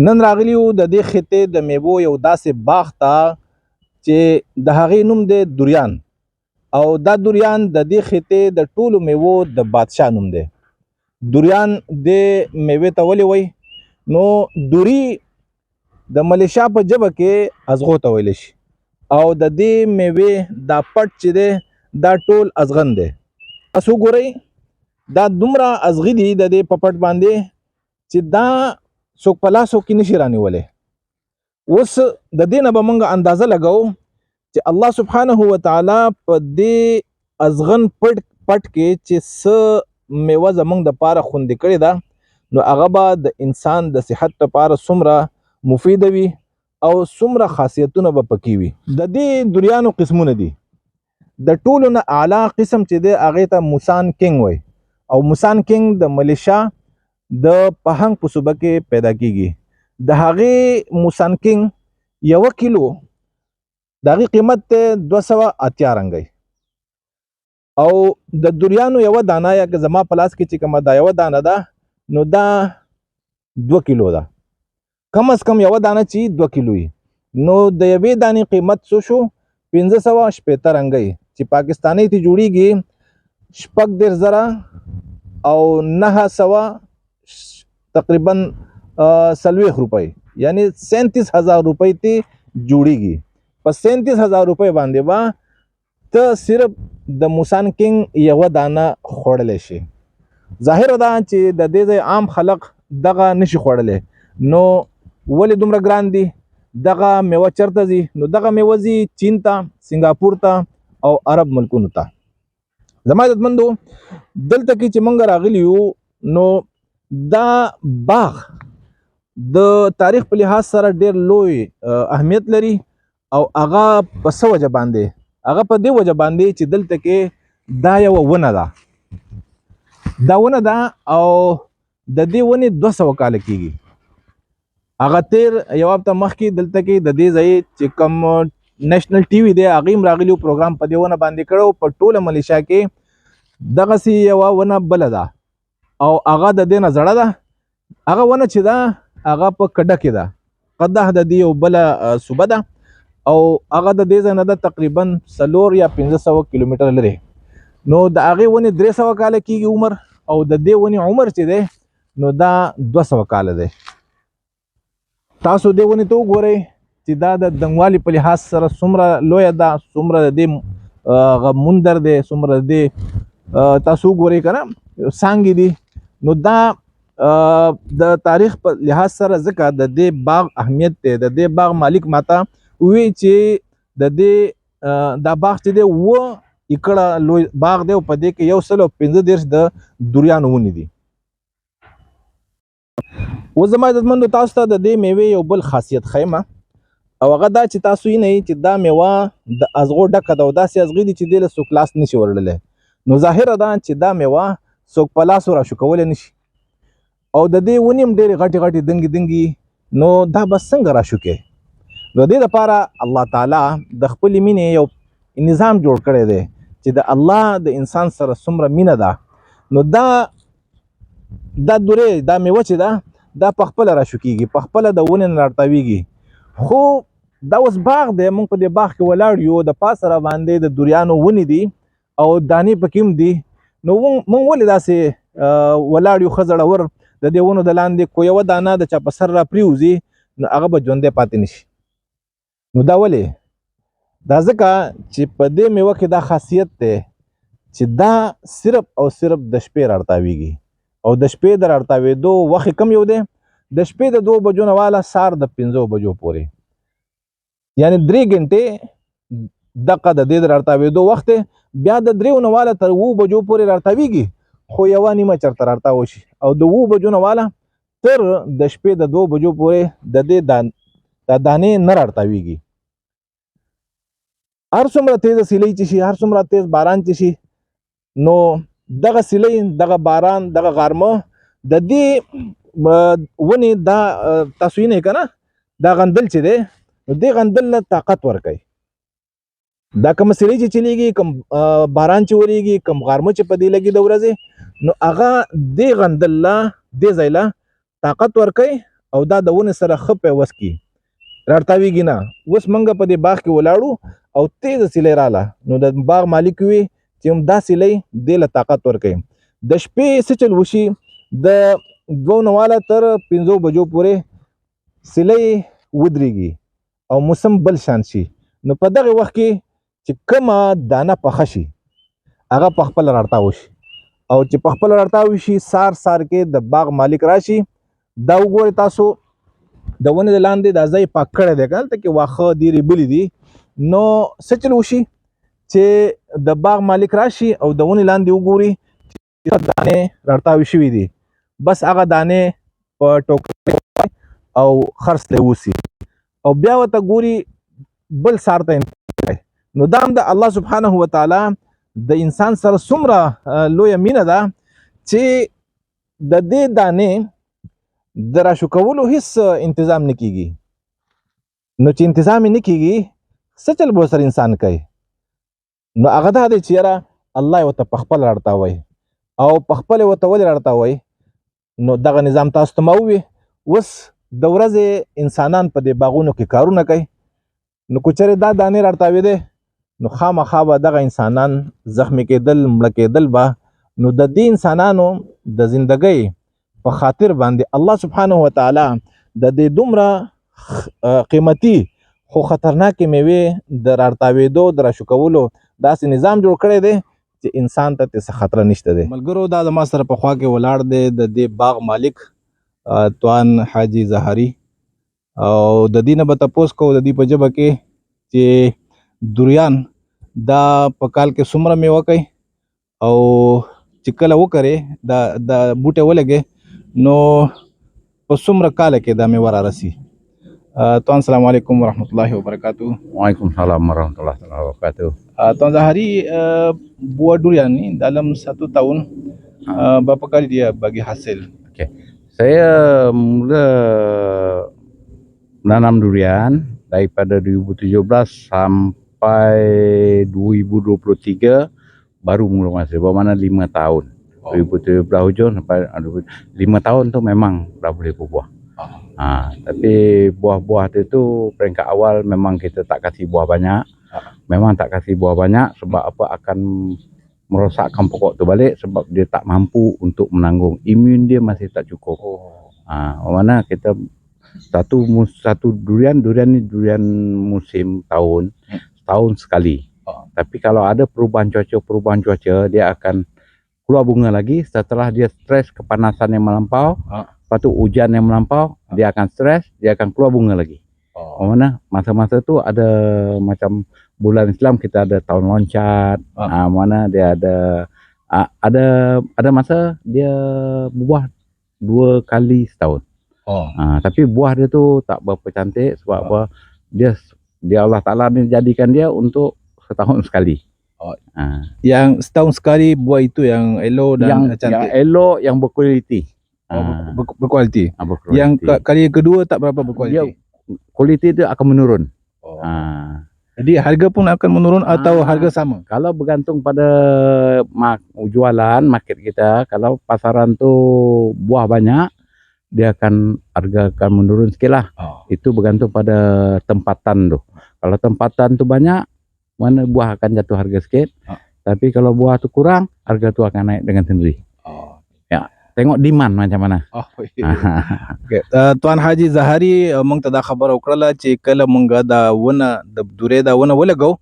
نن راغلی یو د دې خطې د میوو یو داسې باغ ته چې د هغې نوم دی دوریان، او دا دوریان د دې خطې د ټولو میوو د بادشاه نوم دی. دوریان د میوې ته ولې وایي؟ نو دوری د ملیشا په ژبه کې ازغو ته ویلی شي، او د دې میوې دا پټ چې دی دا ټول ازغن دی. تاسو وګورئ دا دومره ازغي دي د دې په پټ باندې چې دا څوک په لاسو کې نشي رانیولی. اوس د دې نه به موږ اندازه لګو چې الله سبحانه وتعالی په دې ازغن پټ کې چې څه میوه زموږ دپاره خوندې کړې ده، نو هغه به د انسان د صحت لپاره څومره مفیده وي او څومره خاصیتونه به پکې وي. د دې دوریانو قسمونه دي. د ټولو نه اعلی قسم چې دی هغې ته موسان کینګ وایي، او موسان کینګ د ملیشا د پهنګ په صوبه کې پیدا کیږي. د هغې موسان کینګ 1 کیلو د هغې قیمت دی 280 رنګی، او د دوریانو یوه دانه یا که زما په لاس کې چې کومه دا یوه دانه ده نو دا 2 کیلو ده. کم از کم یوه دانه چې 2 کیلو وي، نو د یوې دانې قیمت څو شو؟ 560 رنګی، چې پاکستاني ته جوړیږي 36,000 او 900 تقریبا 40 روپۍ، یعنی 37,000 روپۍ ته جوړیږي. په 37,000 روپۍ باندې به ته صرف د موسان کینګ یوه دانه خوړلی شي. ظاهره ده چې د دې ځای عام خلق دغه نشي خوړلی، نو ولې دومره ګران دي؟ دغه میوه چرته ځي؟ نو دغه میوه ځي چین ته، سنګاپور ته او عرب ملکونو ته. زما عزتمندو دلته کې چې موږ راغلي یو، نو دا باغ د تاریخ په لحاظ سره ډیر لوی اهمیت لري، او هغه په څه وجه باندې؟ هغه په دې وجه باندې چې دلته کې دا یوه ونه ده. دا ونه ده او د دې ونې 200 کاله کېږي. هغه تیر یو هفته مخکې دلته کې د دې ځای چې کوم نېشنل ټي وي دی هغې هم راغلي پروګرام په دې ونه باندې کړی. په ټوله ملیشیا کې دغسې یوه ونه بله ده، او هغه د دې نه زړه ده. هغه ونه چې ده هغه په کډه کې ده. قده د دې یو بله صوبه ده، او هغه د دې ځای نه ده تقریبا 400 یا 500 کیلومتره لرې. نو د هغې ونې 300 کاله کېږي عمر، او د دې ونې عمر چې دی نو دا 200 کاله دی. تاسو دې ونې ته وګورئ چې دا د دنګوالي په لحاظ سره څومره لویه ده، څومره د دې مندر دی، څومره د دې تاسو وګورئ که نه څانګې دي. نو دا د تاریخ په لحاظ سره ځکه د دې باغ اهمیت دی. د دې باغ مالک ماته وی چې د دې دا باغ چې دی 9 ایکړه لوی باغ دی، او په دې کې 115 د دوریانو ونې دي. اوس زما عزتمندو تاسو ته د دې میوې یو بل خاصیت ښیم، او هغه دا چې تاسو وینئ چې دا میوه د ازغو ډکه ده، او داسې ازغي دي چې دې له څوک لاس نشي وړلی. نو ظاهره ده چې دا میوه څوک په لاسو راشو کولی نشي، او د دې ونې هم ډېرې غټې غټې دنګې دنګې، نو دا به څنګه راشو کې؟ نو د دې لپاره الله تعالی د خپلې مینې یو نظام جوړ کړی دی چې د الله د انسان سره څومره مینه ده. نو دا دورې دا میوه چې ده دا په خپله راشو کېږي، په خپله د ونې نه راټاویږي. خو دا اوس باغ دی، موږ په دې باغ کې ولاړ یو، د پاسه را باندې د دوریانو ونې دي او دانې پکې هم دي. نو موږ ولې داسې ولاړ یو ښه زړور د دې ونو د لاندې؟ کو یوه دانه د چا په سر را پرېوځي نو هغه به ژوندی پاتې نشي. نو دا ولې؟ دا ځکه چې په دې میوه کې دا خاصیت دی چې دا صرف او صرف د شپې راټاویږي، او د شپې د راټاوېدو وخت کم یو دی، د شپې د 2 بجو نه واله سهار د 5 بجو پورې، یعنی 3 غنټې دقه د دې د راټاوېدو وخت دی. بیا د 3 نه واله تر 7 بجو پورې راټاویږي، خو یوه نیمه چرته راټاو شي، او د 7 بجو نه واله تر د شپې د 2 بجو پورې د دې دا دانې نه راټاویږي. هر څومره تیزه سیلۍ چې شي، هر څومره تیز باران چې شي، نو دغه سیلۍ، دغه باران، دغه غرمه د دې ونې دا تاسو وینئ که نه دا غندل چې دی، نو دې غندل له طاقت ورکوي. دا کوم سیلۍ چې چلیږي، کوم باران چې وریږي، کوم غرمه چې په دې لګي د ورځې، نو هغه دې غندل له دې ځای له طاقت ورکوي، او دا د ونې سره ښه پیوست کی راړتاویږي نه. اوس موږ په دې باغ کې ولاړو او تیز سیلۍ رااله، نو د باغ مالک وي چې دا سیلۍ دې له طاقت ورکوي. د شپې څه چل وشي، د 2 واله تر 5 بجو پورې سیلۍ ودرېږي او موسم بل شان شي. نو په دغه وخت کې چې کومه دانه پخه شي هغه په خپل راړتاو شي، او چې په خپل راړتاو شي سار کې د باغ مالک راشي، دا وګورئ تاسو د ونې لاندې دا ځای پاک کړی دی، هلته کې واښه ډېرې بلې دي. نو څه چل وشي چې د باغ مالک راشي او د ونې لاندې وګوري چې دانې راړتاوې شوي دي، بس هغه دانې په ټوکرۍ او خرڅ ته وسی او بیا ورته ګوري بل سار ته. نو دا هم د الله سبحانه وتعالی د انسان سره څومره لویه مینه ده چې د دې دانې د راشو کولو هیڅ انتظام نه کیږي. نو چې انتظام نه کیږي څه چل به سره انسان کوي؟ نو هغه دا دی چې یاره الله ورته په خپل راړتاوی او په خپل ورته ولې راړتاوی. نو دغه نظام تاسو ته ما ووي. اوس د ورځې انسانان په دې باغونو کې کارونه کوي، نو که چېرې دا دانې راړتاوېدې نو خامخا به دغه انسانان زخمي کېدل، مړه کېدل به. نو د دې انسانانو د زندګۍ په خاطر باندې الله سبحانه وتعالی د دې دومره قیمتي خو خطرناکې میوې د راړتاوېدو د راشو کولو داسې نظام جوړ کړی دی چې انسان ته څه خطره نشته دی. ملګرو دا زما سره په خوا کې ولاړ دی د دې باغ مالک توان حاجي زهري، او د دې نه به تپوس کوو د دې په ژبه کې چې دوریان دا په کال کې څومره میوه کوي او چې کله وکرې د بوټی ولګې نو په څومره کاله کې دا میوه را رسي. توان السلام علیکم ورحمت الله وبرکاته. Waalaikumsalam warahmatullahi wabarakatuh. Tuan Zahari, buah durian ni dalam 1 tahun berapa kali dia bagi hasil? Okey. Saya mula menanam durian daripada 2017 sampai 2023 baru mula hasil. Bermakna 5 tahun. 2017 hujung sampai 5 tahun tu memang dah boleh berbuah. Tapi buah-buah tu peringkat awal memang kita tak kasih buah banyak. Memang tak kasih buah banyak sebab apa, akan merosakkan pokok tu balik sebab dia tak mampu untuk menanggung. Imun dia masih tak cukup. Mana kita satu durian ni durian musim tahun, setahun sekali. Tapi kalau ada perubahan cuaca dia akan keluar bunga lagi setelah dia stres kepanasan yang melampau. Lepas tu hujan yang melampau, dia akan stres, dia akan keluar bunga lagi. Mana masa-masa tu ada macam bulan Islam kita ada tahun loncat. Mana dia ada masa dia berbuah 2 kali setahun. Tapi buah dia tu tak berapa cantik sebab apa, dia Allah Ta'ala ni jadikan dia untuk setahun sekali. Yang setahun sekali buah itu yang elok dan cantik. Yang elok, yang berkualiti. Berkualiti. Yang kali kedua tak berapa berkualiti. Kualiti itu akan menurun. Jadi harga pun akan menurun atau harga sama? Kalau bergantung pada jualan market kita, kalau pasaran tu buah banyak, dia akan harga akan menurun sikit lah. Itu bergantung pada tempatan tu. Kalau tempatan tu banyak, mana buah akan jatuh harga sikit. Tapi kalau buah tu kurang, harga tu akan naik dengan sendiri. Ya. Tengok demand macam mana. Okay. Tuan Haji Zahari موږ ته دا خبره وکړله چې کله موږ دا ونه د دورې دا ونه ولګو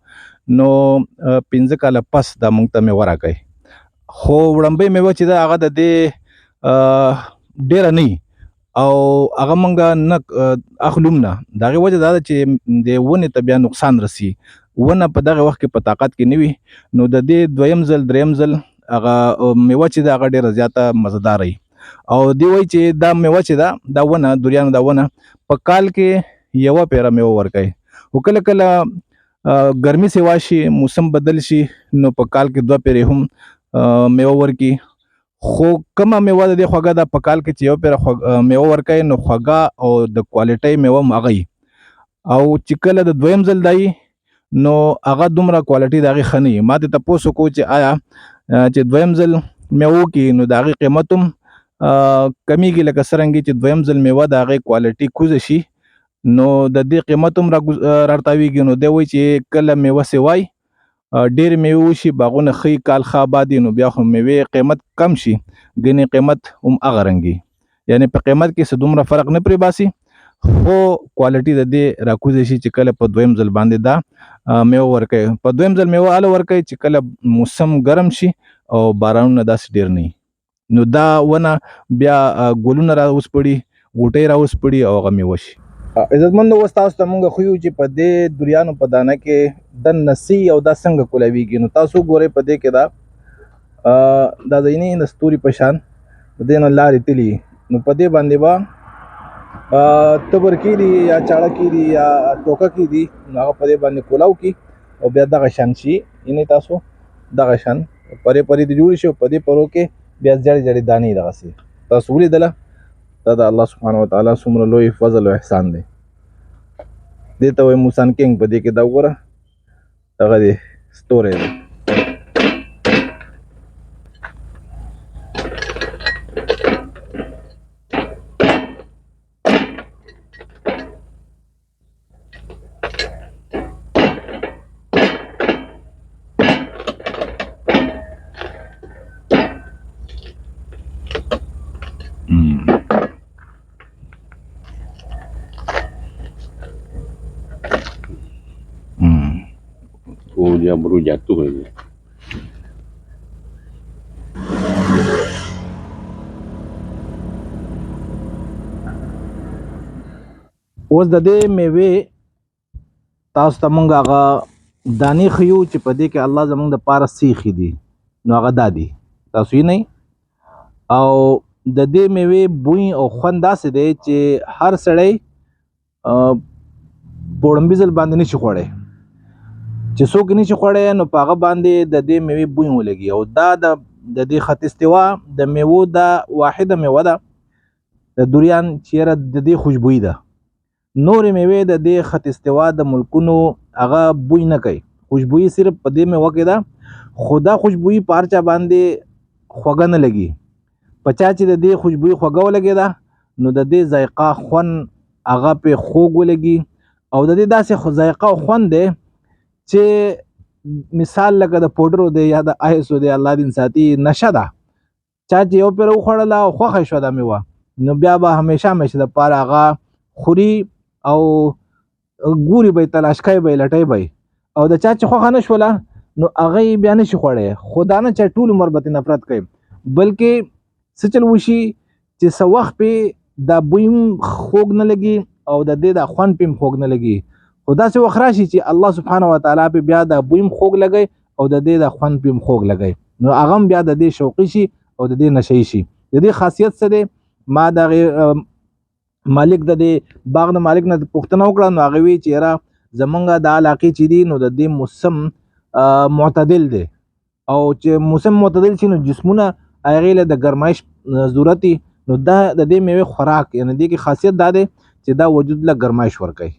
نو 15 کاله پس دا موږ ته میوه راکوي. خو وړاندې میوه چې دا هغه د دې ډیره نه او هغه موږ نه اخلوم نه. دغه وجه دا چې د ونې ته بیا نقصان رسی. ونه په دغه وخت کې په طاقت کې نه وي، نو د دې دویم ځل هغه میوه چې دا هغه ډیره زیاته مزدار وي. او دی وایي چې دا میوه چې دا ونه دوریانو دا ونه په کال کې یوه پیره میوه ورکوي. خو کله کله ګرمي سیوا شي، موسم بدل شي، نو په کال کې 2 پیرې هم میوه ورکي. خو کومه میوه د دې خوږه ده په کال کې چې یو پیره میوه ورکوي نو خوږه او د کوالټۍ میوه هم هغه وي. او چې کله د دویم ځل دی نو هغه دومره کوالټي د هغې ښه نه وي. ما ته تپوس وکړو چې آیا چې دویم ځل میوه کې نو د هغې قیمت هم کمیږي لکه څرنګه چې دویم ځل میوه د هغې کوالټي کوزه شي نو د دې قیمت هم رارتاویږي. نو دی وایي چې کله میوه سوای ډېرې میوې وشي باغونه ښه کال ښه آباد وي نو بیا خو میوې قیمت کم شي ګنې قیمت هم هغه رنګ وي، یعنې په قیمت کې څه دومره فرق نه پرې باسي خو کوالټي د دې راکوزه شي چې کله په دویم ځل باندې دا میوه ورکوي. په دویم ځل میوه هله ورکوي چې کله موسم ګرم شي او بارانونه داسې ډېر نه وي نو دا ونه بیا ګلونه را وسپړي غوټۍ را وسپړي او هغه میوه شي. عزتمندو اوس تاسو ته مونږ ښیو چې په دې دوریانو په دانه کې دننه سی او دا څنګه کولاویږي. نو تاسو ګورئ په دې کې دا ځینې د ستوري په شان د دې نه لارې تلي نو په دې باندې به تبر کېدي یا چاړه کېدي یا ټوکه کېدي نو هغه په دې باندې کولاو کي او بیا دغه شان شي یعنې تاسو دغه شان پرې پرې د جوړ شي په دې پرو کې بیا زړې زړې دانې دغسې تاسو ولیدله. دا د الله سبحانه وتعالی څومره لوی فضل او احسان دی. دې ته وایي موسان کینګ په دې کې دا وګوره دغه دی ستوری دی. Oh, dia baru jatuh ini. اوس د دې میوې تاسو ته مونږ هغه دانې ښیو چې په دې کې الله زمونږ دپاره څه ایښي دي نو هغه دا دي تاسو وینئ او د دې میوې بوی او خوند داسې دی چې هر سړی په وړومبي ځل باندې نشي خوړی چې څوک نشي خوړی نو په هغه باندې د دې میوې بوی ولګي او دا د دې خط استوا د میوو دا واحده میوه ده د دوریان چیرې د دې خوشبویي ده. نورې میوې د دې خط استوا د ملکونو هغه بوی نه کوي، خوشبویي صرف په دې میوه کې ده خو دا خوشبویي په هر چا باندې خوږه نه لګي. په چا چې د دې خوشبویي خوږه ولګېده نو د دې ذایقه خوند هغه پې خوږ ولګي او د دې داسې ذایقه او خوند دی چې مثال لکه د پوډرو دی یا د آیسو دی الله دې ساتي نشه ده. چا چې یو پېره وخوړله او خوښه شوه دا میوه نو بیا به همیشه همیشه دپاره هغه خوري او ګوري به یې تلاش کوي به یې لټوي به یې او د چا چې خوښه نه شوله نو هغه یې بیا نشي خوړی خو دا نه چې ټول عمر به ترې نفرت کوي بلکې څه چل وشي چې څه وخت پې دا بوی هم خوږ نه لګي او د دې دا خوند پې هم خوږ نه لګي خو داسې وخت راشي چې الله سبحانه وتعالی پې بیا دا بوی هم خوږ لګوي او د دې دا خوند پې هم خوږ لګوي نو هغه هم بیا د دې شوقي شي او د دې نشهیي شي. د دې خاصیت څه دی ما د هغې مالک د دې باغ د مالک نه پوښتنه وکړه نو هغه وی چې یاره زمونږ د علاقې چې دي نو د دې موسم معتدل دی او چې موسم معتدل شي نو جسمونه هغې له د ګرمایش ضرورت نو دا د دې میوې خوراک یعنې دې کې خاصیت دا دی چې دا وجود له ګرمایش ورکوي.